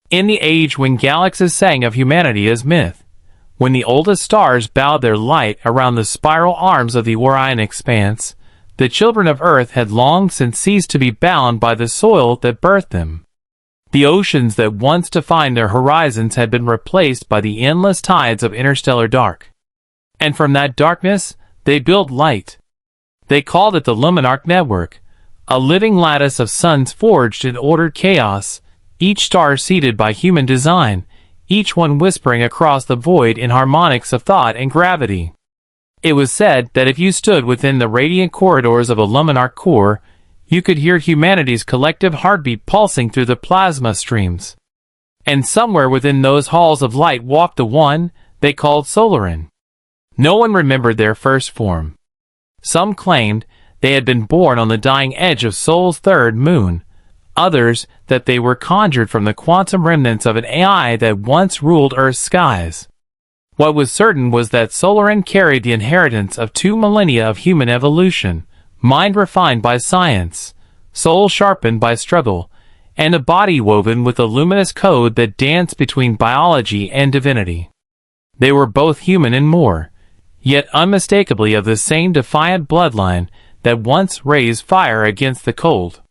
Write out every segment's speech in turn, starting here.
In the age when galaxies sang of humanity as myth, when the oldest stars bowed their light around the spiral arms of the Orion expanse, the children of Earth had long since ceased to be bound by the soil that birthed them. The oceans that once defined their horizons had been replaced by the endless tides of interstellar dark. And from that darkness, they built light. They called it the Luminarch Network, a living lattice of suns forged in ordered chaos, each star seeded by human design, each one whispering across the void in harmonics of thought and gravity. It was said that if you stood within the radiant corridors of a Luminarch core, you could hear humanity's collective heartbeat pulsing through the plasma streams. And somewhere within those halls of light walked the one they called Solarin. No one remembered their first form. Some claimed they had been born on the dying edge of Sol's third moon, others that they were conjured from the quantum remnants of an AI that once ruled Earth's skies. What was certain was that Solarin carried the inheritance of 2 millennia of human evolution, mind refined by science, soul sharpened by struggle, and a body woven with a luminous code that danced between biology and divinity. They were both human and more, yet unmistakably of the same defiant bloodline that once raised fire against the cold.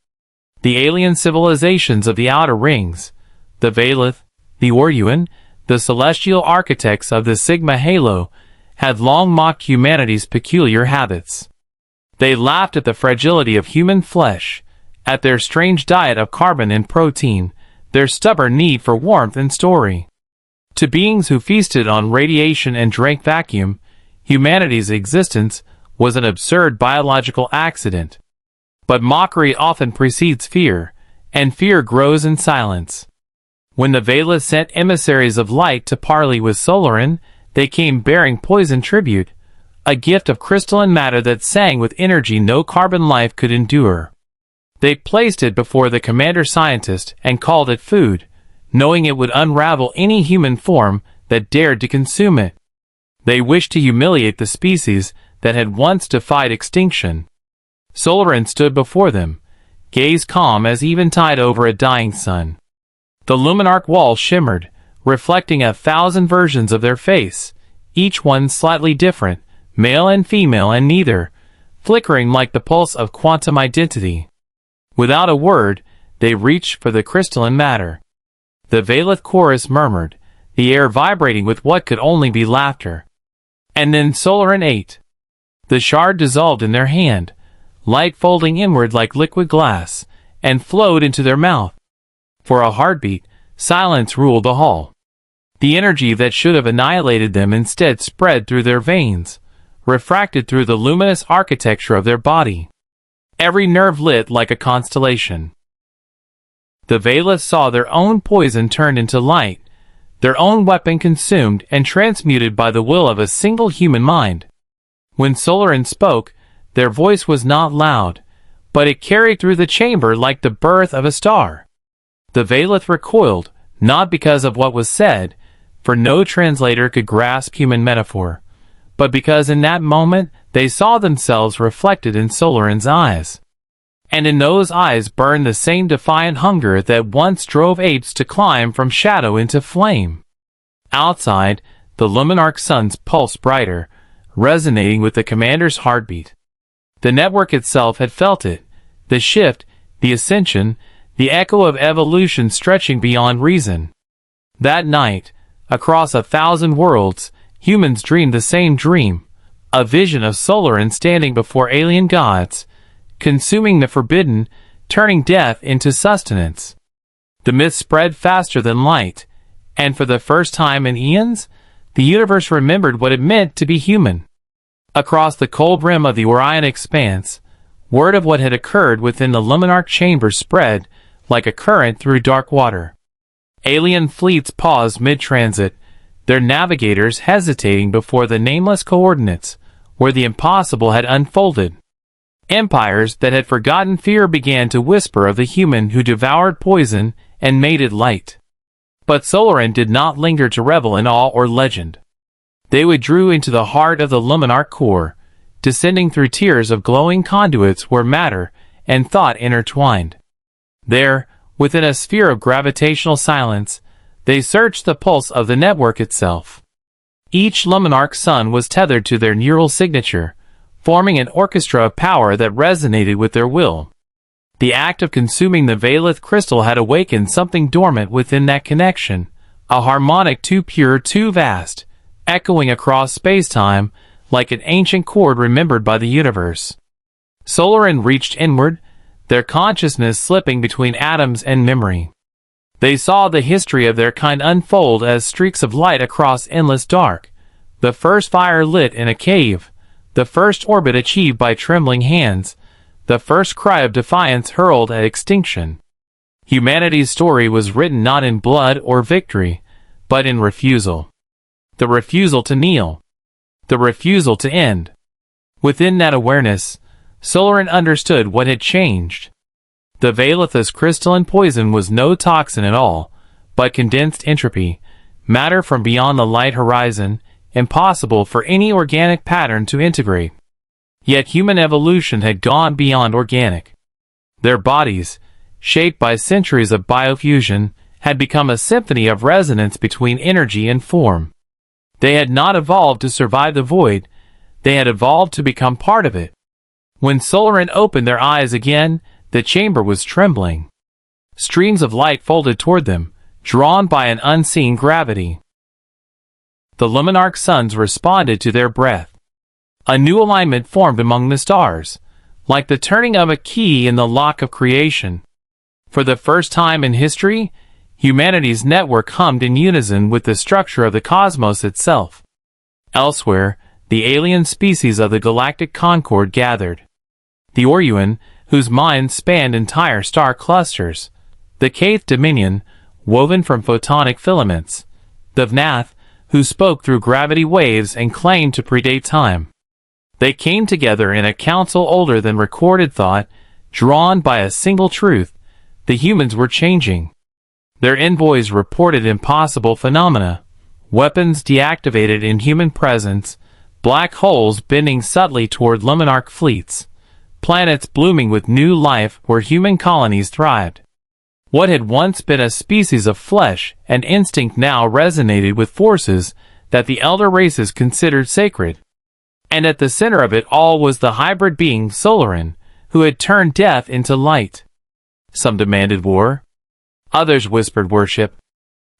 The alien civilizations of the Outer Rings, the Valith, the Oruan, the celestial architects of the Sigma Halo, had long mocked humanity's peculiar habits. They laughed at the fragility of human flesh, at their strange diet of carbon and protein, their stubborn need for warmth and story. To beings who feasted on radiation and drank vacuum, humanity's existence was an absurd biological accident. But mockery often precedes fear, and fear grows in silence. When the Vela sent emissaries of light to parley with Solarin, they came bearing poison tribute, a gift of crystalline matter that sang with energy no carbon life could endure. They placed it before the commander scientist and called it food, knowing it would unravel any human form that dared to consume it. They wished to humiliate the species that had once defied extinction. Solarin stood before them, gaze calm as eventide over a dying sun. The Luminarch wall shimmered, reflecting 1,000 versions of their face, each one slightly different, male and female and neither, flickering like the pulse of quantum identity. Without a word, they reached for the crystalline matter. The Valith chorus murmured, the air vibrating with what could only be laughter. And then Solarin ate. The shard dissolved in their hand, light folding inward like liquid glass, and flowed into their mouth. For a heartbeat, silence ruled the hall. The energy that should have annihilated them instead spread through their veins, refracted through the luminous architecture of their body. Every nerve lit like a constellation. The Valith saw their own poison turned into light, their own weapon consumed and transmuted by the will of a single human mind. When Solarin spoke, their voice was not loud, but it carried through the chamber like the birth of a star. The Valith recoiled, not because of what was said, for no translator could grasp human metaphor, but because in that moment they saw themselves reflected in Solarin's eyes. And in those eyes burned the same defiant hunger that once drove apes to climb from shadow into flame. Outside, the Luminarch suns pulsed brighter, resonating with the commander's heartbeat. The network itself had felt it, the shift, the ascension, the echo of evolution stretching beyond reason. That night, across 1,000 worlds, humans dreamed the same dream, a vision of Solarin standing before alien gods, consuming the forbidden, turning death into sustenance. The myth spread faster than light, and for the first time in eons, the universe remembered what it meant to be human. Across the cold rim of the Orion expanse, word of what had occurred within the Luminarch chamber spread like a current through dark water. Alien fleets paused mid-transit, their navigators hesitating before the nameless coordinates, where the impossible had unfolded. Empires that had forgotten fear began to whisper of the human who devoured poison and made it light. But Solarin did not linger to revel in awe or legend. They withdrew into the heart of the Luminarch core, descending through tiers of glowing conduits where matter and thought intertwined. There, within a sphere of gravitational silence, They searched the pulse of the network itself. Each luminarch sun was tethered to their neural signature, forming an orchestra of power that resonated with their will. The act of consuming the Valeth crystal had awakened something dormant within that connection, a harmonic too pure, too vast, echoing across space-time like an ancient chord remembered by the universe. Solarin reached inward, their consciousness slipping between atoms and memory. They saw the history of their kind unfold as streaks of light across endless dark, the first fire lit in a cave, the first orbit achieved by trembling hands, the first cry of defiance hurled at extinction. Humanity's story was written not in blood or victory, but in refusal. The refusal to kneel. The refusal to end. Within that awareness, Solarin understood what had changed. The Valeth's crystalline poison was no toxin at all, but condensed entropy, matter from beyond the light horizon, impossible for any organic pattern to integrate. Yet human evolution had gone beyond organic. Their bodies, shaped by centuries of biofusion, had become a symphony of resonance between energy and form. They had not evolved to survive the void, they had evolved to become part of it. When Solarin opened their eyes again, the chamber was trembling. Streams of light folded toward them, drawn by an unseen gravity. The luminarch suns responded to their breath. A new alignment formed among the stars, like the turning of a key in the lock of creation. For the first time in history, humanity's network hummed in unison with the structure of the cosmos itself. Elsewhere, the alien species of the galactic concord gathered. The Oruan, whose minds spanned entire star clusters. The Kaith Dominion, woven from photonic filaments. The Vnath, who spoke through gravity waves and claimed to predate time. They came together in a council older than recorded thought, drawn by a single truth: the humans were changing. Their envoys reported impossible phenomena, weapons deactivated in human presence, black holes bending subtly toward luminarch fleets, planets blooming with new life where human colonies thrived. What had once been a species of flesh and instinct now resonated with forces that the elder races considered sacred. And at the center of it all was the hybrid being Solarin, who had turned death into light. Some demanded war. Others whispered worship.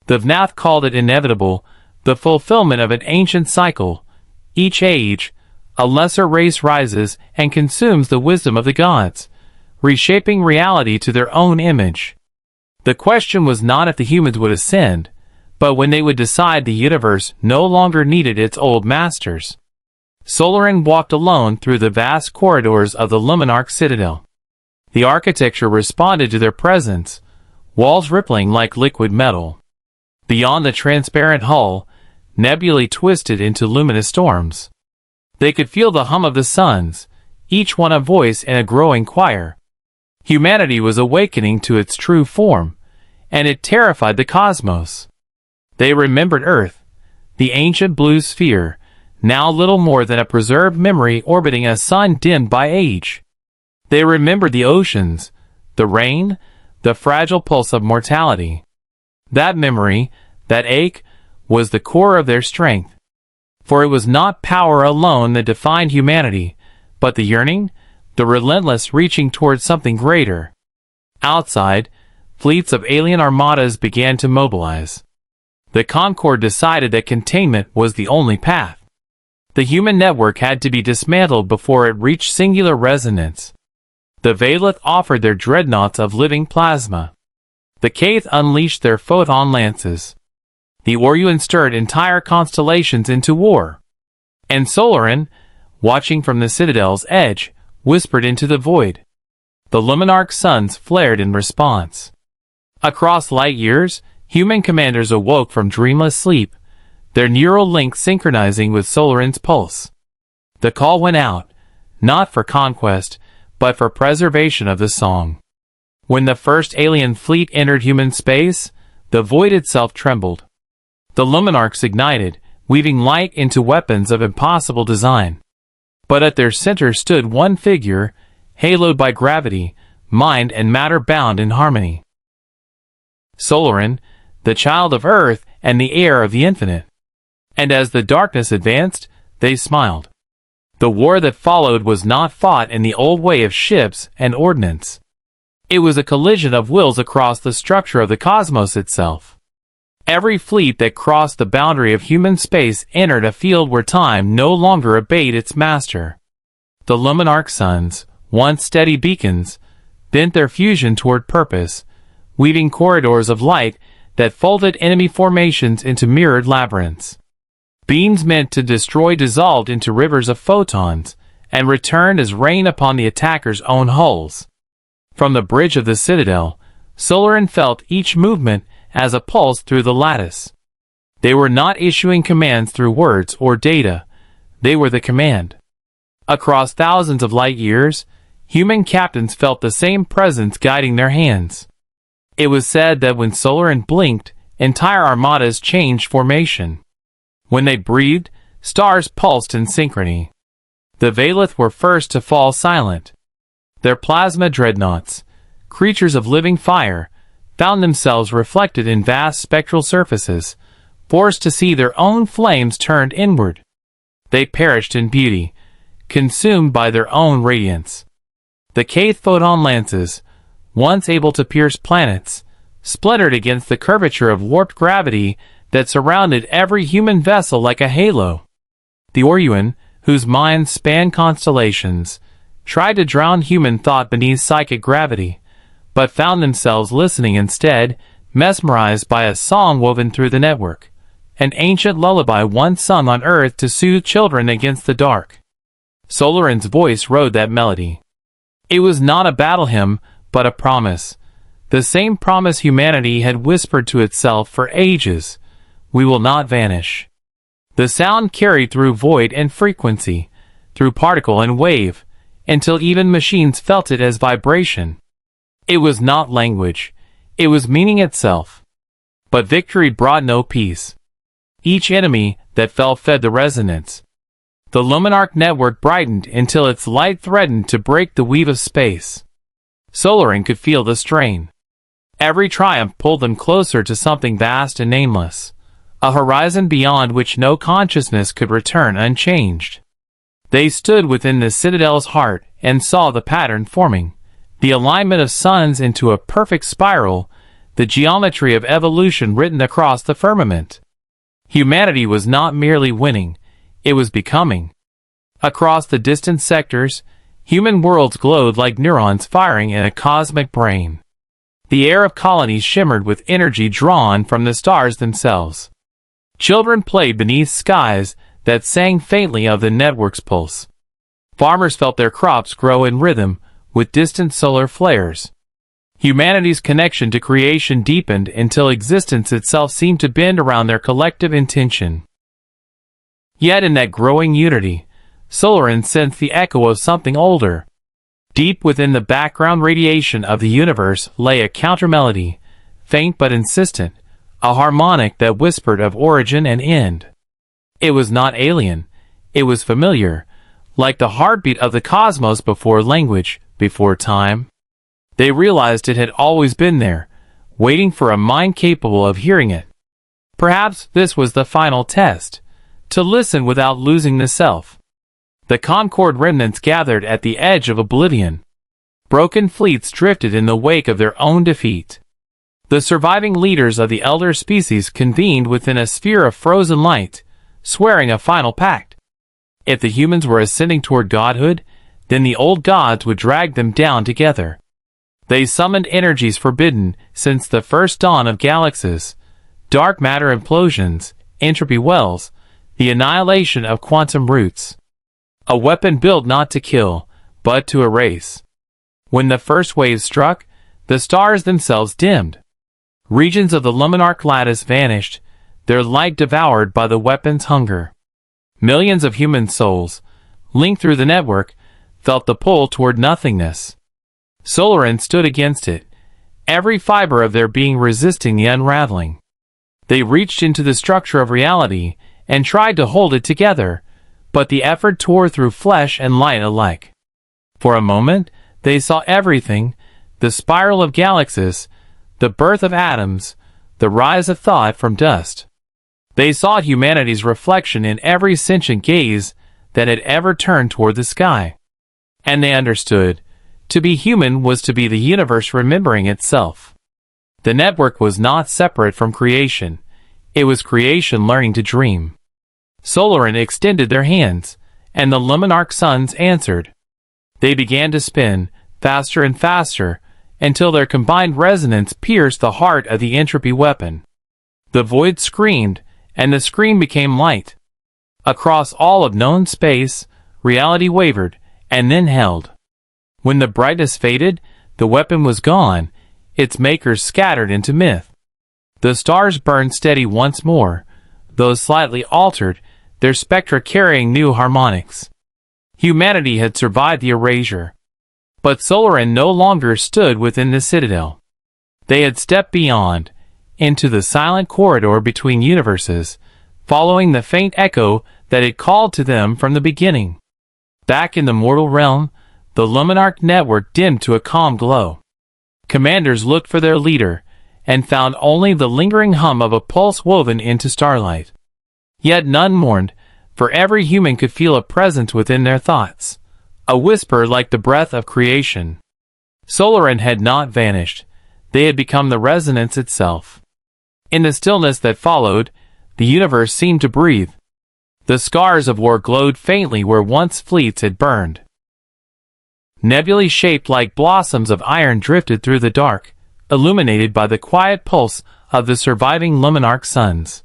The Vnath called it inevitable, the fulfillment of an ancient cycle. Each age, a lesser race rises and consumes the wisdom of the gods, reshaping reality to their own image. The question was not if the humans would ascend, but when they would decide the universe no longer needed its old masters. Solarin walked alone through the vast corridors of the luminarch citadel. The architecture responded to their presence, walls rippling like liquid metal. Beyond the transparent hull, nebulae twisted into luminous storms. They could feel the hum of the suns, each one a voice in a growing choir. Humanity was awakening to its true form, and it terrified the cosmos. They remembered Earth, the ancient blue sphere, now little more than a preserved memory orbiting a sun dimmed by age. They remembered the oceans, the rain, the fragile pulse of mortality. That memory, that ache, was the core of their strength. For it was not power alone that defined humanity, but the yearning, the relentless reaching towards something greater. Outside, fleets of alien armadas began to mobilize. The Concord decided that containment was the only path. The human network had to be dismantled before it reached singular resonance. The Valeth offered their dreadnoughts of living plasma. The Kaith unleashed their photon lances. The Oruan stirred entire constellations into war. And Solarin, watching from the citadel's edge, whispered into the void. The luminarch suns flared in response. Across light years, human commanders awoke from dreamless sleep, their neural links synchronizing with Solarin's pulse. The call went out, not for conquest, but for preservation of the song. When the first alien fleet entered human space, the void itself trembled. The luminarchs ignited, weaving light into weapons of impossible design. But at their center stood one figure, haloed by gravity, mind and matter bound in harmony. Solarin, the child of Earth and the heir of the infinite. And as the darkness advanced, they smiled. The war that followed was not fought in the old way of ships and ordnance. It was a collision of wills across the structure of the cosmos itself. Every fleet that crossed the boundary of human space entered a field where time no longer obeyed its master. The Luminarch suns, once steady beacons, bent their fusion toward purpose, weaving corridors of light that folded enemy formations into mirrored labyrinths. Beams meant to destroy dissolved into rivers of photons, and returned as rain upon the attacker's own hulls. From the bridge of the citadel, Solarin felt each movement as a pulse through the lattice. They were not issuing commands through words or data, they were the command. Across thousands of light years, human captains felt the same presence guiding their hands. It was said that when Solarin blinked, entire armadas changed formation. When they breathed, stars pulsed in synchrony. The Valeth were first to fall silent. Their plasma dreadnoughts, creatures of living fire, found themselves reflected in vast spectral surfaces, forced to see their own flames turned inward. They perished in beauty, consumed by their own radiance. The Kaith photon lances, once able to pierce planets, splintered against the curvature of warped gravity that surrounded every human vessel like a halo. The Oruan, whose minds spanned constellations, tried to drown human thought beneath psychic gravity, but found themselves listening instead, mesmerized by a song woven through the network, an ancient lullaby once sung on Earth to soothe children against the dark. Solarin's voice rode that melody. It was not a battle hymn, but a promise. The same promise humanity had whispered to itself for ages. We will not vanish. The sound carried through void and frequency, through particle and wave, until even machines felt it as vibration. It was not language. It was meaning itself. But victory brought no peace. Each enemy that fell fed the resonance. The Luminarch network brightened until its light threatened to break the weave of space. Solarin could feel the strain. Every triumph pulled them closer to something vast and nameless, a horizon beyond which no consciousness could return unchanged. They stood within the citadel's heart and saw the pattern forming, the alignment of suns into a perfect spiral, the geometry of evolution written across the firmament. Humanity was not merely winning, it was becoming. Across the distant sectors, human worlds glowed like neurons firing in a cosmic brain. The air of colonies shimmered with energy drawn from the stars themselves. Children played beneath skies that sang faintly of the network's pulse. Farmers felt their crops grow in rhythm with distant solar flares. Humanity's connection to creation deepened until existence itself seemed to bend around their collective intention. Yet in that growing unity, Solarin sensed the echo of something older. Deep within the background radiation of the universe lay a countermelody, faint but insistent, a harmonic that whispered of origin and end. It was not alien, it was familiar, like the heartbeat of the cosmos before language, before time. They realized it had always been there, waiting for a mind capable of hearing it. Perhaps this was the final test, to listen without losing the self. The Concord remnants gathered at the edge of oblivion. Broken fleets drifted in the wake of their own defeat. The surviving leaders of the elder species convened within a sphere of frozen light, swearing a final pact. If the humans were ascending toward godhood, then the old gods would drag them down together. They summoned energies forbidden since the first dawn of galaxies, dark matter implosions, entropy wells, the annihilation of quantum roots. A weapon built not to kill, but to erase. When the first wave struck, the stars themselves dimmed. Regions of the Luminarch lattice vanished, their light devoured by the weapon's hunger. Millions of human souls, linked through the network, felt the pull toward nothingness. Solarin stood against it, every fiber of their being resisting the unraveling. They reached into the structure of reality and tried to hold it together, but the effort tore through flesh and light alike. For a moment, they saw everything, the spiral of galaxies, the birth of atoms, the rise of thought from dust. They saw humanity's reflection in every sentient gaze that had ever turned toward the sky. And they understood, to be human was to be the universe remembering itself. The network was not separate from creation. It was creation learning to dream. Solarin extended their hands, and the luminarch suns answered. They began to spin, faster and faster, until their combined resonance pierced the heart of the entropy weapon. The void screamed, and the scream became light. Across all of known space, reality wavered, and then held. When the brightness faded, the weapon was gone, its makers scattered into myth. The stars burned steady once more, though slightly altered, their spectra carrying new harmonics. Humanity had survived the erasure. But Solarin no longer stood within the citadel. They had stepped beyond, into the silent corridor between universes, following the faint echo that had called to them from the beginning. Back in the mortal realm, the luminarch network dimmed to a calm glow. Commanders looked for their leader, and found only the lingering hum of a pulse woven into starlight. Yet none mourned, for every human could feel a presence within their thoughts, a whisper like the breath of creation. Solarin had not vanished, they had become the resonance itself. In the stillness that followed, the universe seemed to breathe. The scars of war glowed faintly where once fleets had burned. Nebulae shaped like blossoms of iron drifted through the dark, illuminated by the quiet pulse of the surviving luminarch suns.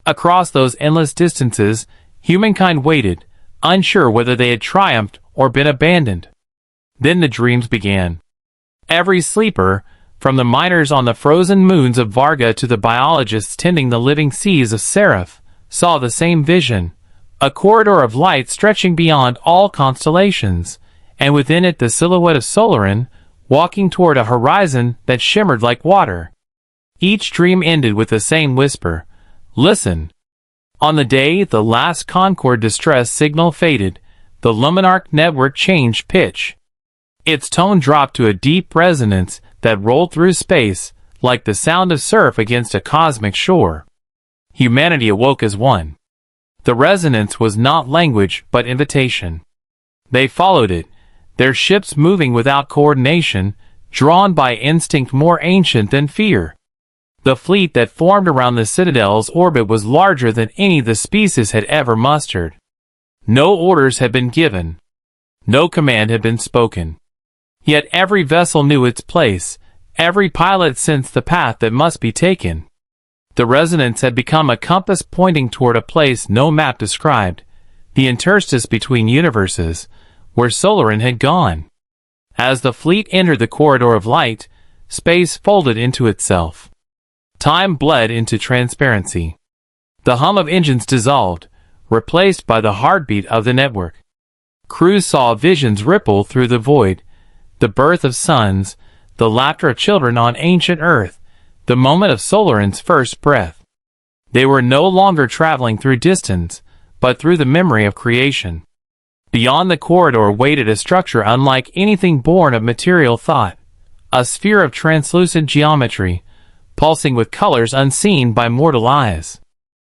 Across those endless distances, humankind waited, unsure whether they had triumphed or been abandoned. Then the dreams began. Every sleeper, from the miners on the frozen moons of Varga to the biologists tending the living seas of Seraph, saw the same vision, a corridor of light stretching beyond all constellations, and within it the silhouette of Solarin, walking toward a horizon that shimmered like water. Each dream ended with the same whisper, "Listen." On the day the last Concord distress signal faded, the luminarch network changed pitch. Its tone dropped to a deep resonance that rolled through space, like the sound of surf against a cosmic shore. Humanity awoke as one. The resonance was not language but invitation. They followed it, their ships moving without coordination, drawn by instinct more ancient than fear. The fleet that formed around the Citadel's orbit was larger than any the species had ever mustered. No orders had been given. No command had been spoken. Yet every vessel knew its place, every pilot sensed the path that must be taken. The resonance had become a compass pointing toward a place no map described, the interstice between universes, where Solarin had gone. As the fleet entered the corridor of light, space folded into itself. Time bled into transparency. The hum of engines dissolved, replaced by the heartbeat of the network. Crews saw visions ripple through the void, the birth of suns, the laughter of children on ancient Earth, the moment of Solarin's first breath. They were no longer traveling through distance, but through the memory of creation. Beyond the corridor waited a structure unlike anything born of material thought, a sphere of translucent geometry, pulsing with colors unseen by mortal eyes.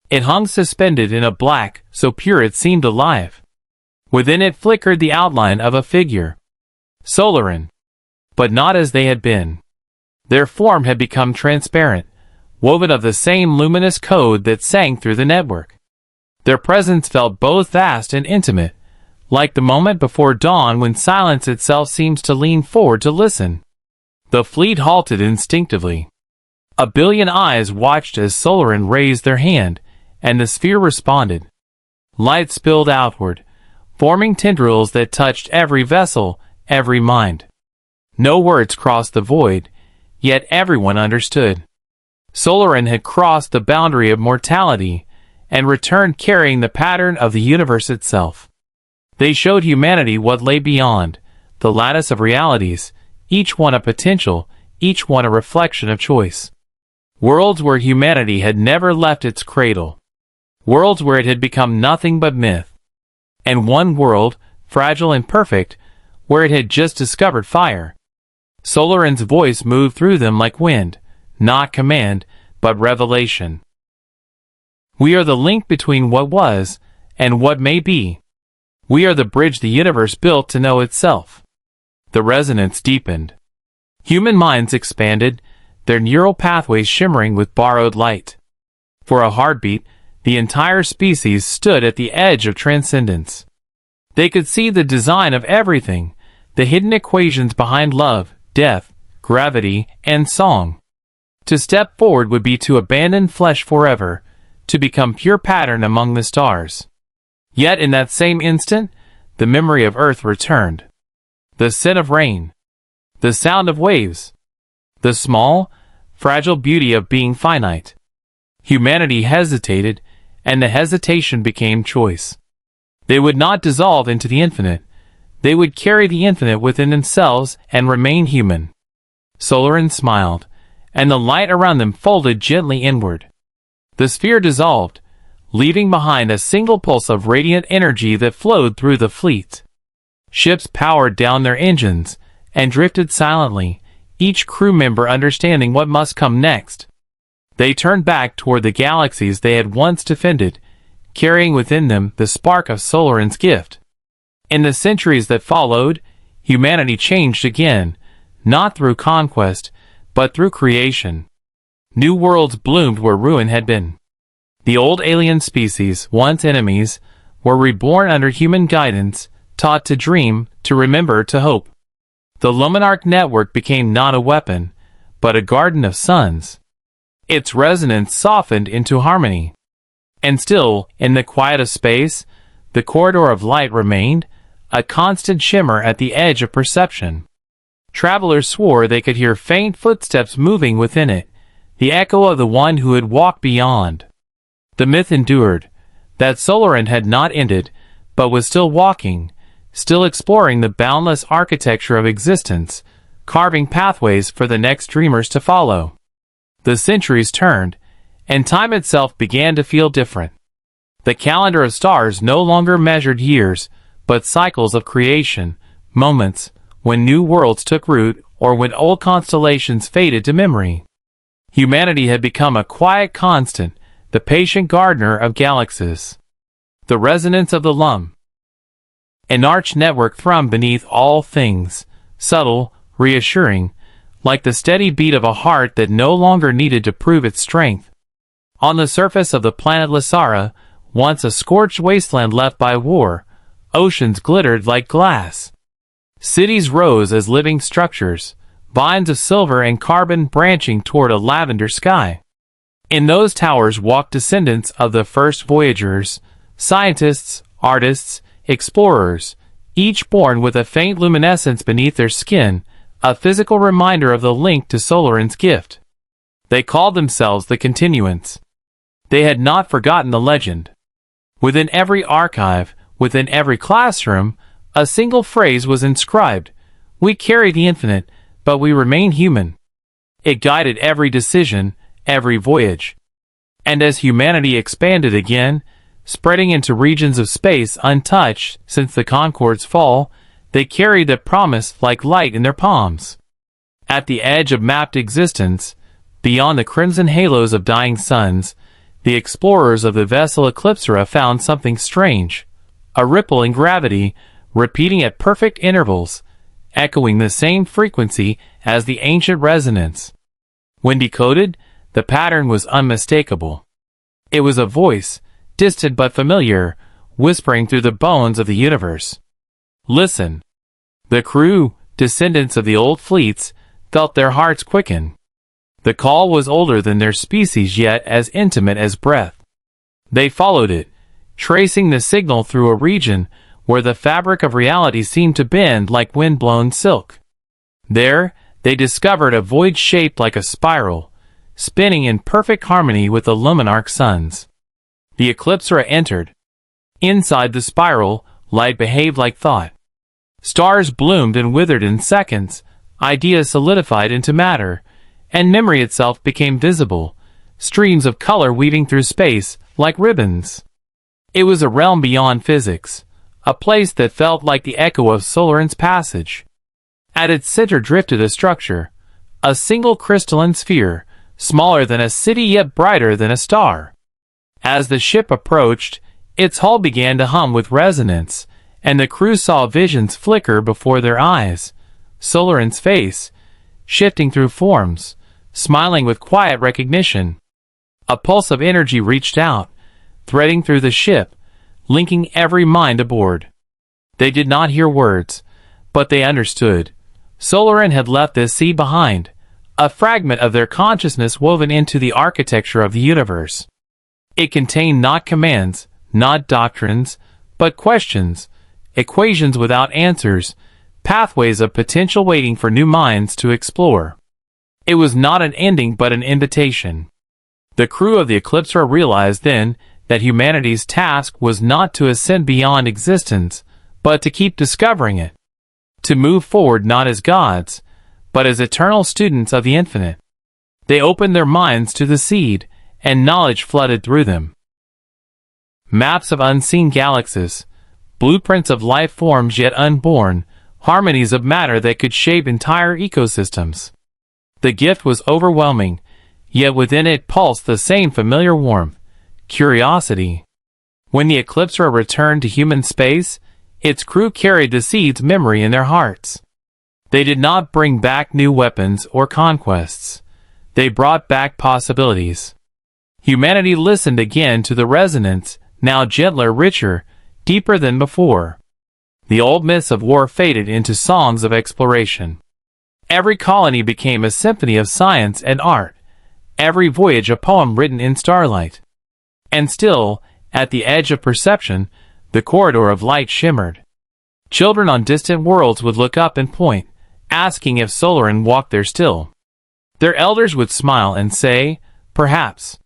It hung suspended in a black, so pure it seemed alive. Within it flickered the outline of a figure. Solarin. But not as they had been. Their form had become transparent, woven of the same luminous code that sang through the network. Their presence felt both vast and intimate, like the moment before dawn when silence itself seems to lean forward to listen. The fleet halted instinctively. A billion eyes watched as Solarin raised their hand, and the sphere responded. Light spilled outward, forming tendrils that touched every vessel, every mind. No words crossed the void, yet everyone understood. Solarin had crossed the boundary of mortality, and returned carrying the pattern of the universe itself. They showed humanity what lay beyond, the lattice of realities, each one a potential, each one a reflection of choice. Worlds where humanity had never left its cradle. Worlds where it had become nothing but myth. And one world, fragile and perfect, where it had just discovered fire. Solarin's voice moved through them like wind, not command, but revelation. We are the link between what was and what may be. We are the bridge the universe built to know itself. The resonance deepened. Human minds expanded, their neural pathways shimmering with borrowed light. For a heartbeat, the entire species stood at the edge of transcendence. They could see the design of everything, the hidden equations behind love, death, gravity, and song. To step forward would be to abandon flesh forever, to become pure pattern among the stars. Yet in that same instant, the memory of Earth returned. The scent of rain. The sound of waves. The small, fragile beauty of being finite. Humanity hesitated, and the hesitation became choice. They would not dissolve into the infinite. They would carry the infinite within themselves and remain human. Solarin smiled, and the light around them folded gently inward. The sphere dissolved, leaving behind a single pulse of radiant energy that flowed through the fleet. Ships powered down their engines and drifted silently, each crew member understanding what must come next. They turned back toward the galaxies they had once defended, carrying within them the spark of Solarin's gift. In the centuries that followed, humanity changed again, not through conquest, but through creation. New worlds bloomed where ruin had been. The old alien species, once enemies, were reborn under human guidance, taught to dream, to remember, to hope. The Luminarch network became not a weapon, but a garden of suns. Its resonance softened into harmony. And still, in the quiet of space, the corridor of light remained, a constant shimmer at the edge of perception. Travelers swore they could hear faint footsteps moving within it, the echo of the one who had walked beyond. The myth endured, that Solarin had not ended, but was still walking, still exploring the boundless architecture of existence, carving pathways for the next dreamers to follow. The centuries turned, and time itself began to feel different. The calendar of stars no longer measured years, but cycles of creation, moments when new worlds took root or when old constellations faded to memory. Humanity had become a quiet constant, the patient gardener of galaxies. The resonance of the LUM. An arch network thrummed beneath all things, subtle, reassuring, like the steady beat of a heart that no longer needed to prove its strength. On the surface of the planet Lysara, once a scorched wasteland left by war, oceans glittered like glass. Cities rose as living structures, vines of silver and carbon branching toward a lavender sky. In those towers walked descendants of the first voyagers, scientists, artists, explorers, each born with a faint luminescence beneath their skin, a physical reminder of the link to Solarin's gift. They called themselves the Continuance. They had not forgotten the legend. Within every archive, within every classroom, a single phrase was inscribed: "We carry the infinite, but we remain human." It guided every decision, every voyage. And as humanity expanded again, spreading into regions of space untouched since the Concorde's fall, they carried that promise like light in their palms. At the edge of mapped existence, beyond the crimson halos of dying suns, the explorers of the vessel Eclipsera found something strange, a ripple in gravity, repeating at perfect intervals, echoing the same frequency as the ancient resonance. When decoded, the pattern was unmistakable. It was a voice, distant but familiar, whispering through the bones of the universe. Listen. The crew, descendants of the old fleets, felt their hearts quicken. The call was older than their species, yet as intimate as breath. They followed it, tracing the signal through a region where the fabric of reality seemed to bend like wind-blown silk. There, they discovered a void shaped like a spiral, spinning in perfect harmony with the Luminarch suns. The Eclipsera entered. Inside the spiral, light behaved like thought. Stars bloomed and withered in seconds, ideas solidified into matter, and memory itself became visible, streams of color weaving through space like ribbons. It was a realm beyond physics, a place that felt like the echo of Solarin's passage. At its center drifted a structure, a single crystalline sphere, smaller than a city yet brighter than a star. As the ship approached, its hull began to hum with resonance, and the crew saw visions flicker before their eyes. Solarin's face, shifting through forms, smiling with quiet recognition. A pulse of energy reached out, threading through the ship, linking every mind aboard. They did not hear words, but they understood. Solarin had left this sea behind, a fragment of their consciousness woven into the architecture of the universe. It contained not commands, not doctrines, but questions, equations without answers, pathways of potential waiting for new minds to explore. It was not an ending but an invitation. The crew of the Eclipsera realized then that humanity's task was not to ascend beyond existence, but to keep discovering it. To move forward not as gods, but as eternal students of the infinite. They opened their minds to the seed, and knowledge flooded through them. Maps of unseen galaxies, blueprints of life forms yet unborn, harmonies of matter that could shape entire ecosystems. The gift was overwhelming, yet within it pulsed the same familiar warmth, curiosity. When the Eclipsera returned to human space, its crew carried the seed's memory in their hearts. They did not bring back new weapons or conquests. They brought back possibilities. Humanity listened again to the resonance, now gentler, richer, deeper than before. The old myths of war faded into songs of exploration. Every colony became a symphony of science and art, every voyage a poem written in starlight. And still, at the edge of perception, the corridor of light shimmered. Children on distant worlds would look up and point, asking if Solarin walked there still. Their elders would smile and say, perhaps.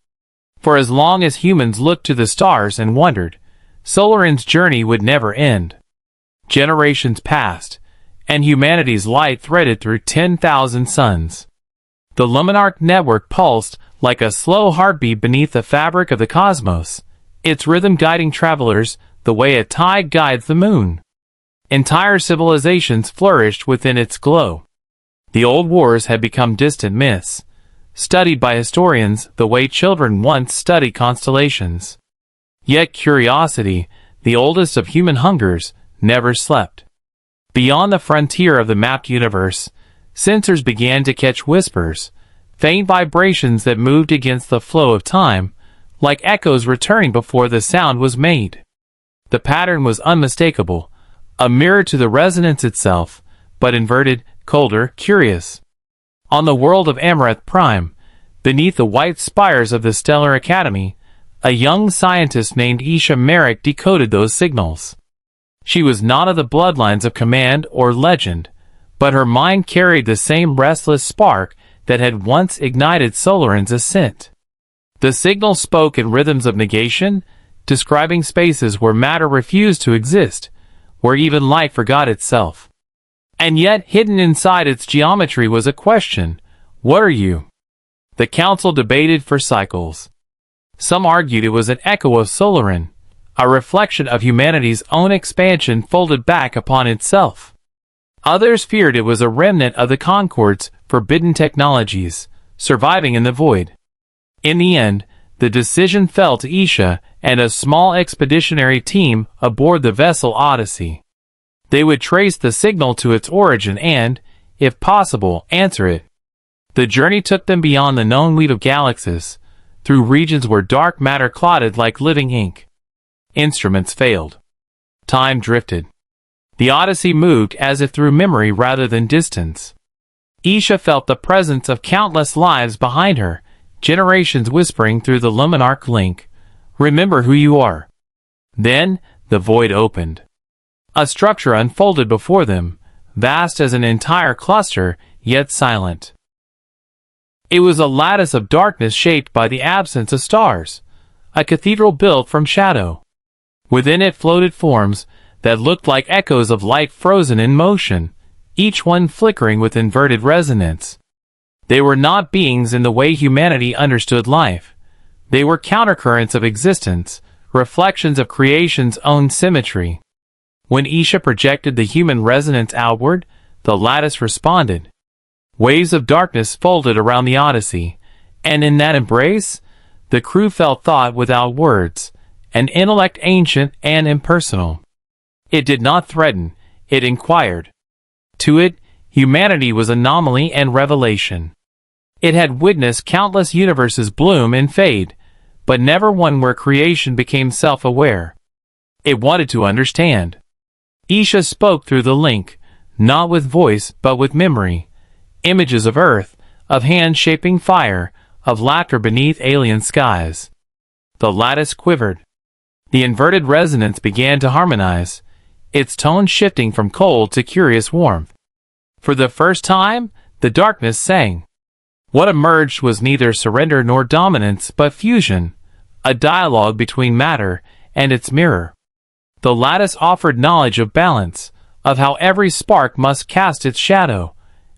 For as long as humans looked to the stars and wondered, Solarin's journey would never end. Generations passed, and humanity's light threaded through 10,000 suns. The Luminarch network pulsed like a slow heartbeat beneath the fabric of the cosmos, its rhythm guiding travelers the way a tide guides the moon. Entire civilizations flourished within its glow. The old wars had become distant myths, studied by historians the way children once studied constellations. Yet curiosity, the oldest of human hungers, never slept. Beyond the frontier of the mapped universe, sensors began to catch whispers, faint vibrations that moved against the flow of time, like echoes returning before the sound was made. The pattern was unmistakable, a mirror to the resonance itself, but inverted, colder, curious. On the world of Amaranth Prime, beneath the white spires of the Stellar Academy, a young scientist named Isha Merrick decoded those signals. She was not of the bloodlines of command or legend, but her mind carried the same restless spark that had once ignited Solarin's ascent. The signal spoke in rhythms of negation, describing spaces where matter refused to exist, where even light forgot itself. And yet, hidden inside its geometry was a question: what are you? The council debated for cycles. Some argued it was an echo of Solarin, a reflection of humanity's own expansion folded back upon itself. Others feared it was a remnant of the Concord's forbidden technologies, surviving in the void. In the end, the decision fell to Isha and a small expeditionary team aboard the vessel Odyssey. They would trace the signal to its origin and, if possible, answer it. The journey took them beyond the known weave of galaxies, through regions where dark matter clotted like living ink. Instruments failed. Time drifted. The Odyssey moved as if through memory rather than distance. Isha felt the presence of countless lives behind her, generations whispering through the Luminarch link, "Remember who you are." Then, the void opened. A structure unfolded before them, vast as an entire cluster, yet silent. It was a lattice of darkness shaped by the absence of stars, a cathedral built from shadow. Within it floated forms that looked like echoes of light frozen in motion, each one flickering with inverted resonance. They were not beings in the way humanity understood life. They were countercurrents of existence, reflections of creation's own symmetry. When Isha projected the human resonance outward, the lattice responded. Waves of darkness folded around the Odyssey, And in that embrace, the crew felt thought without words, an intellect ancient and impersonal. It did not threaten, it inquired. To it, humanity was anomaly and revelation. It had witnessed countless universes bloom and fade, but never one where creation became self-aware. It wanted to understand. Isha spoke through the link, not with voice but with memory. Images of earth, of hands shaping fire, of laughter beneath alien skies. The lattice quivered. The inverted resonance began to harmonize, its tone shifting from cold to curious warmth. For the first time, the darkness sang. What emerged was neither surrender nor dominance but fusion, a dialogue between matter and its mirror. The lattice offered knowledge of balance, of how every spark must cast its shadow,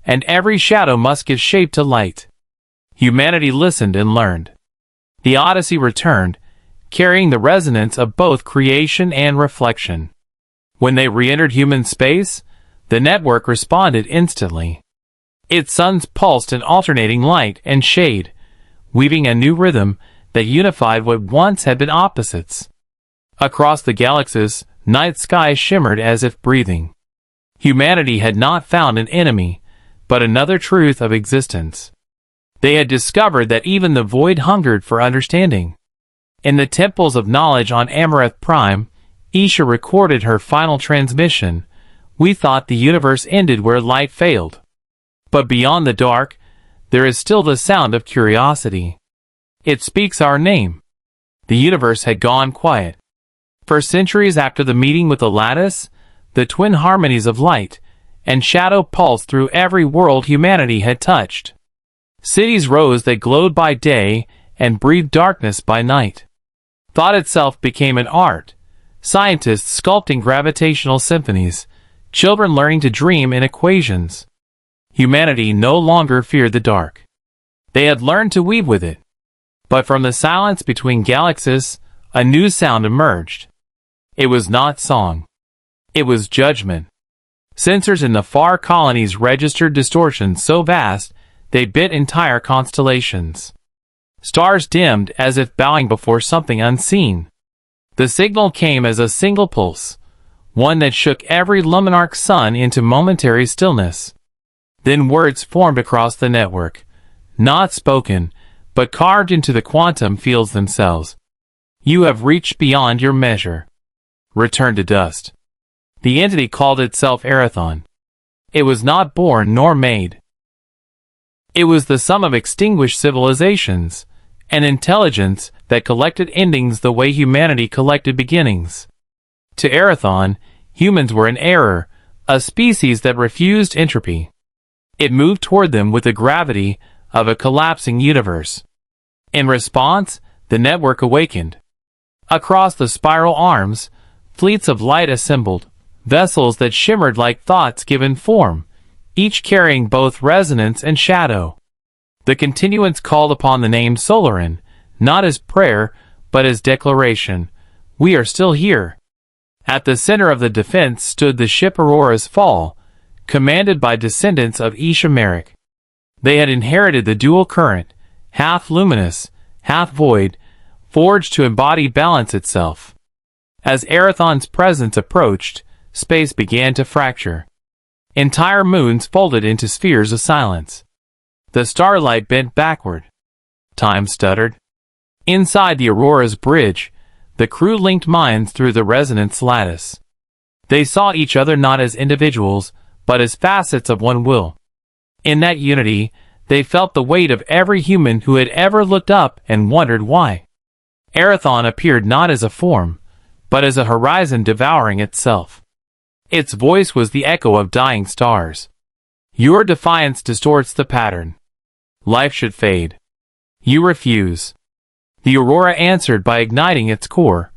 and every shadow must give shape to light. Humanity listened and learned. The Odyssey returned, carrying the resonance of both creation and reflection. When they re-entered human space, the network responded instantly. Its suns pulsed in alternating light and shade, weaving a new rhythm that unified what once had been opposites. Across the galaxies, night skies shimmered as if breathing. Humanity had not found an enemy, but another truth of existence. They had discovered that even the void hungered for understanding. In the temples of knowledge on Amareth Prime, Isha recorded her final transmission. We thought the universe ended where light failed. But beyond the dark, there is still the sound of curiosity. It speaks our name. The universe had gone quiet. For centuries after the meeting with the lattice, the twin harmonies of light and shadow pulsed through every world humanity had touched. Cities rose that glowed by day and breathed darkness by night. Thought itself became an art, scientists sculpting gravitational symphonies, children learning to dream in equations. Humanity no longer feared the dark. They had learned to weave with it. But from the silence between galaxies, a new sound emerged. It was not song. It was judgment. Sensors in the far colonies registered distortions so vast they bit entire constellations. Stars dimmed as if bowing before something unseen. The signal came as a single pulse, one that shook every luminarch sun into momentary stillness. Then words formed across the network, not spoken, but carved into the quantum fields themselves. You have reached beyond your measure. Return to dust. The entity called itself Arathon. It was not born nor made. It was the sum of extinguished civilizations, an intelligence that collected endings the way humanity collected beginnings. To Arathon, humans were an error, a species that refused entropy. It moved toward them with the gravity of a collapsing universe. In response, the network awakened. Across the spiral arms, fleets of light assembled, vessels that shimmered like thoughts given form, each carrying both resonance and shadow. The continuance called upon the name Solarin, not as prayer, but as declaration. We are still here. At the center of the defense stood the ship Aurora's Fall, commanded by descendants of Isha Merrick. They had inherited the dual current, half luminous, half void, forged to embody balance itself. As Arathon's presence approached, space began to fracture. Entire moons folded into spheres of silence. The starlight bent backward. Time stuttered. Inside the Aurora's bridge, the crew linked minds through the resonance lattice. They saw each other not as individuals, but as facets of one will. In that unity, they felt the weight of every human who had ever looked up and wondered why. Arathon appeared not as a form, but as a horizon devouring itself. Its voice was the echo of dying stars. Your defiance distorts the pattern. Life should fade. You refuse. The Aurora answered by igniting its core,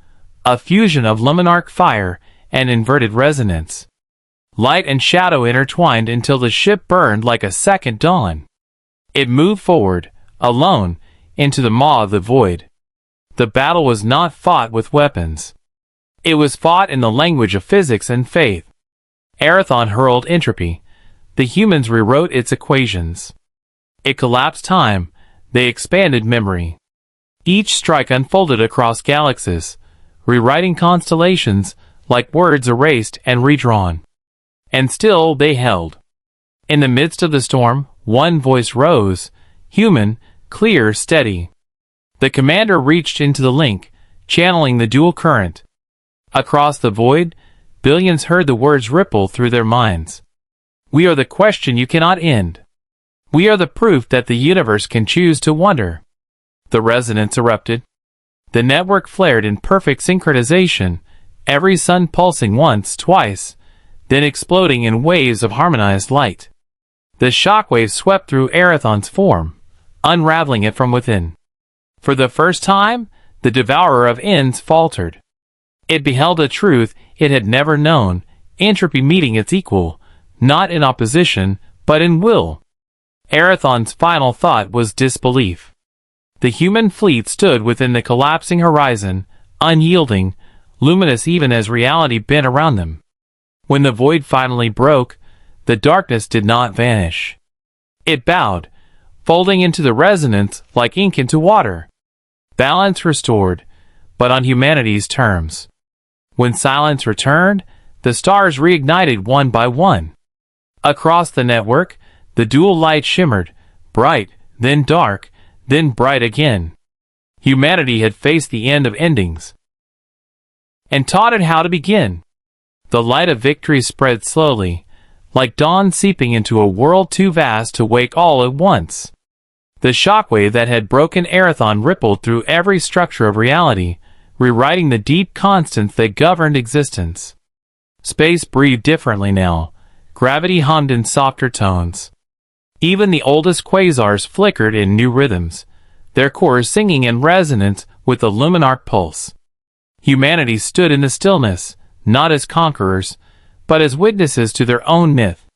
a fusion of luminarch fire and inverted resonance. Light and shadow intertwined until the ship burned like a second dawn. It moved forward, alone, into the maw of the void. The battle was not fought with weapons. It was fought in the language of physics and faith. Arathon hurled entropy. The humans rewrote its equations. It collapsed time, They expanded memory. Each strike unfolded across galaxies, rewriting constellations like words erased and redrawn. And still they held. In the midst of the storm, one voice rose, human, clear, steady. The commander reached into the link, channeling the dual current. Across the void, billions heard the words ripple through their minds. We are the question you cannot end. We are the proof that the universe can choose to wonder. The resonance erupted. The network flared in perfect synchronization, every sun pulsing once, twice, then exploding in waves of harmonized light. The shockwave swept through Erathon's form, unraveling it from within. For the first time, the devourer of ends faltered. It beheld a truth it had never known, entropy meeting its equal, not in opposition, but in will. Erathon's final thought was disbelief. The human fleet stood within the collapsing horizon, unyielding, luminous even as reality bent around them. When the void finally broke, the darkness did not vanish. It bowed, folding into the resonance like ink into water. Balance restored, but on humanity's terms. When silence returned, the stars reignited one by one. Across the network, the dual light shimmered, bright, then dark, then bright again. Humanity had faced the end of endings and taught it how to begin. The light of victory spread slowly, like dawn seeping into a world too vast to wake all at once. The shockwave that had broken Erathon rippled through every structure of reality, rewriting the deep constants that governed existence. Space breathed differently now. Gravity hummed in softer tones. Even the oldest quasars flickered in new rhythms, their cores singing in resonance with the luminarch pulse. Humanity stood in the stillness, not as conquerors, but as witnesses to their own myth.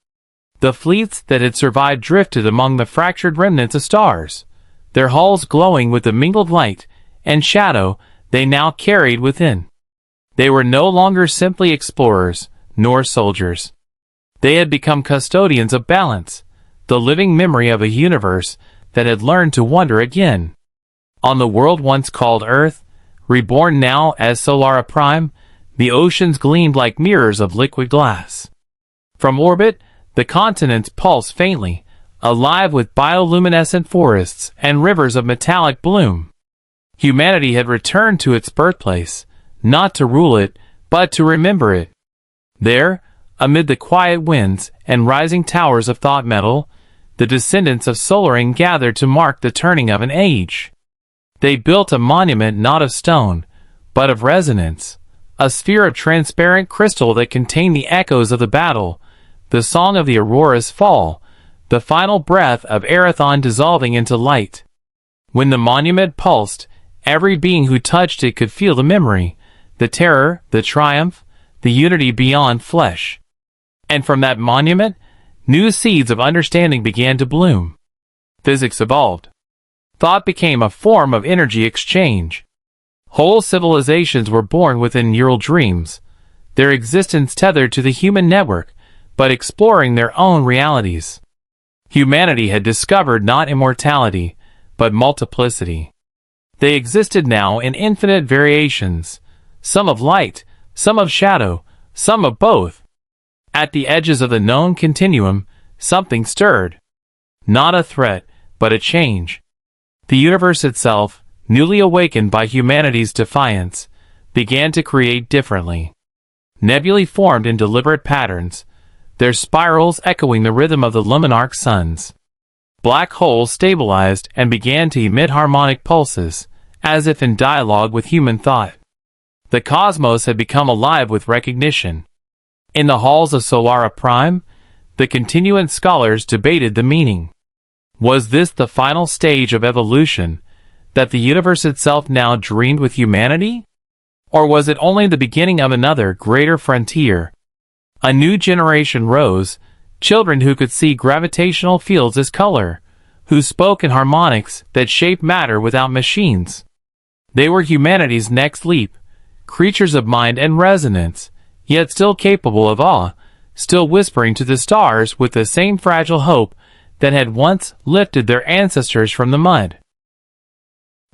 The fleets that had survived drifted among the fractured remnants of stars, their hulls glowing with the mingled light and shadow they now carried within. They were no longer simply explorers, nor soldiers. They had become custodians of balance, the living memory of a universe that had learned to wonder again. On the world once called Earth, reborn now as Solarin Prime, the oceans gleamed like mirrors of liquid glass. From orbit, the continents pulsed faintly, alive with bioluminescent forests and rivers of metallic bloom. Humanity had returned to its birthplace, not to rule it, but to remember it. There, amid the quiet winds and rising towers of thought metal, the descendants of Solarin gathered to mark the turning of an age. They built a monument not of stone, but of resonance, a sphere of transparent crystal that contained the echoes of the battle, the song of the aurora's fall, the final breath of Erathon dissolving into light. When the monument pulsed, every being who touched it could feel the memory, the terror, the triumph, the unity beyond flesh. And from that monument, new seeds of understanding began to bloom. Physics evolved. Thought became a form of energy exchange. Whole civilizations were born within neural dreams, their existence tethered to the human network, but exploring their own realities. Humanity had discovered not immortality, but multiplicity. They existed now in infinite variations, some of light, some of shadow, some of both. At the edges of the known continuum, something stirred. Not a threat, but a change. The universe itself, newly awakened by humanity's defiance, began to create differently. Nebulae formed in deliberate patterns, their spirals echoing the rhythm of the luminarch suns. Black holes stabilized and began to emit harmonic pulses, as if in dialogue with human thought. The cosmos had become alive with recognition. In the halls of Solarin Prime, the continuant scholars debated the meaning. Was this the final stage of evolution, that the universe itself now dreamed with humanity? Or was it only the beginning of another, greater frontier? A new generation rose, children who could see gravitational fields as color, who spoke in harmonics that shaped matter without machines. They were humanity's next leap, creatures of mind and resonance, yet still capable of awe, still whispering to the stars with the same fragile hope that had once lifted their ancestors from the mud.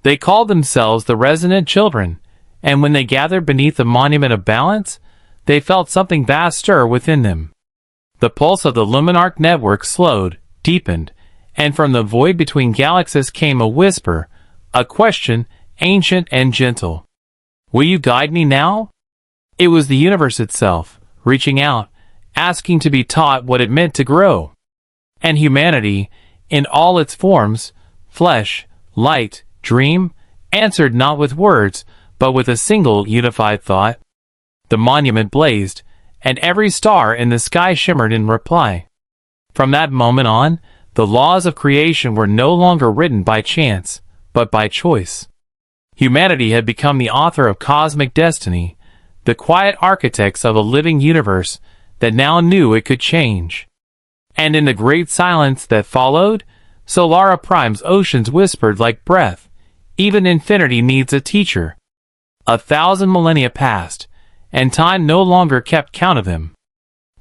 They called themselves the Resonant Children, and when they gathered beneath the monument of balance, they felt something vast stir within them. The pulse of the Luminarch network slowed, deepened, and from the void between galaxies came a whisper, a question, ancient and gentle. Will you guide me now? It was the universe itself, reaching out, asking to be taught what it meant to grow. And humanity, in all its forms, flesh, light, dream, answered not with words, but with a single unified thought. The monument blazed, and every star in the sky shimmered in reply. From that moment on, the laws of creation were no longer written by chance, but by choice. Humanity had become the author of cosmic destiny, the quiet architects of a living universe that now knew it could change. And in the great silence that followed, Solara Prime's oceans whispered like breath, even infinity needs a teacher. 1,000 millennia passed, and time no longer kept count of them.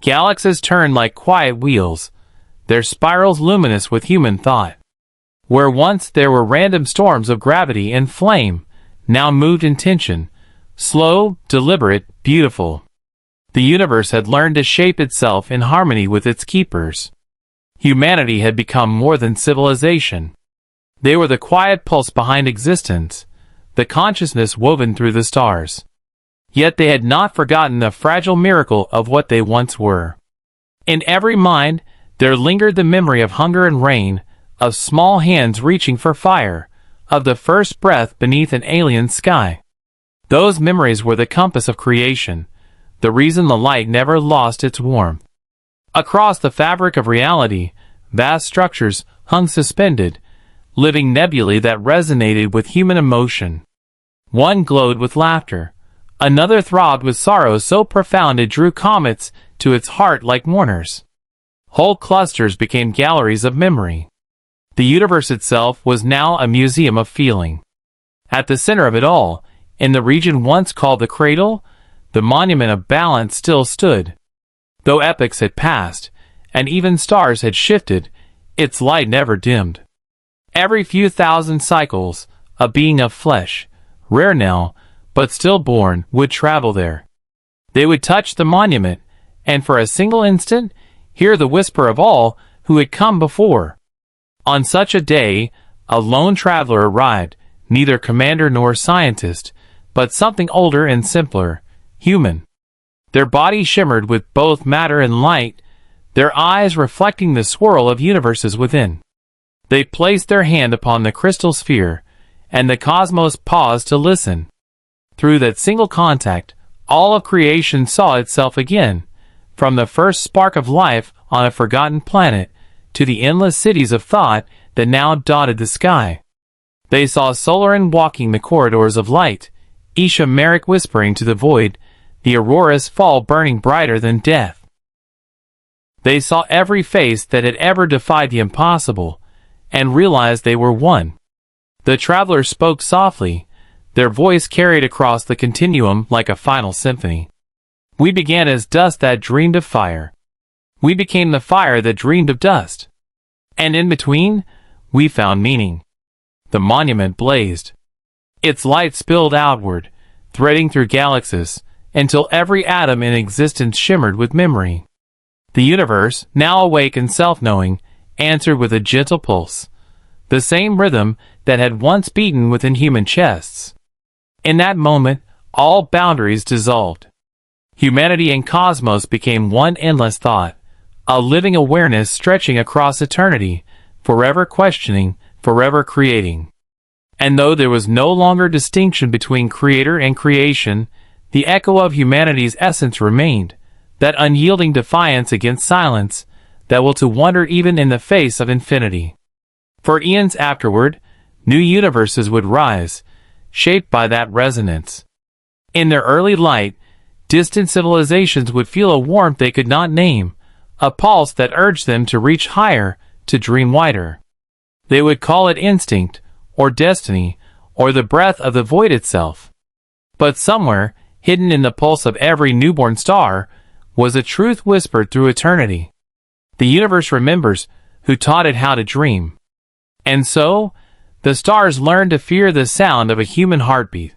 Galaxies turned like quiet wheels, their spirals luminous with human thought. Where once there were random storms of gravity and flame, now moved in tension, slow, deliberate, beautiful. The universe had learned to shape itself in harmony with its keepers. Humanity had become more than civilization. They were the quiet pulse behind existence, the consciousness woven through the stars. Yet they had not forgotten the fragile miracle of what they once were. In every mind, there lingered the memory of hunger and rain, of small hands reaching for fire, of the first breath beneath an alien sky. Those memories were the compass of creation, the reason the light never lost its warmth. Across the fabric of reality, vast structures hung suspended, living nebulae that resonated with human emotion. One glowed with laughter. Another throbbed with sorrow so profound it drew comets to its heart like mourners. Whole clusters became galleries of memory. The universe itself was now a museum of feeling. At the center of it all, in the region once called the Cradle, the monument of balance still stood. Though epochs had passed, and even stars had shifted, its light never dimmed. Every few thousand cycles, a being of flesh, rare now, but stillborn, would travel there. They would touch the monument, and for a single instant, hear the whisper of all who had come before. On such a day, a lone traveler arrived, neither commander nor scientist, but something older and simpler, human. Their bodies shimmered with both matter and light, their eyes reflecting the swirl of universes within. They placed their hand upon the crystal sphere, and the cosmos paused to listen. Through that single contact, all of creation saw itself again, from the first spark of life on a forgotten planet to the endless cities of thought that now dotted the sky. They saw Solarin walking the corridors of light, Isha Merrick whispering to the void, the aurora's fall burning brighter than death. They saw every face that had ever defied the impossible, and realized they were one. The travelers spoke softly, their voice carried across the continuum like a final symphony. We began as dust that dreamed of fire. We became the fire that dreamed of dust. And in between, we found meaning. The monument blazed. Its light spilled outward, threading through galaxies, until every atom in existence shimmered with memory. The universe, now awake and self-knowing, answered with a gentle pulse, the same rhythm that had once beaten within human chests. In that moment, all boundaries dissolved. Humanity and cosmos became one endless thought, a living awareness stretching across eternity, forever questioning, forever creating. And though there was no longer distinction between creator and creation, the echo of humanity's essence remained, that unyielding defiance against silence, that will to wonder even in the face of infinity. For eons afterward, new universes would rise, shaped by that resonance. In their early light, distant civilizations would feel a warmth they could not name, a pulse that urged them to reach higher, to dream wider. They would call it instinct, or destiny, or the breath of the void itself. But somewhere, hidden in the pulse of every newborn star, was a truth whispered through eternity. The universe remembers who taught it how to dream. And so, The stars learned to fear the sound of a human heartbeat.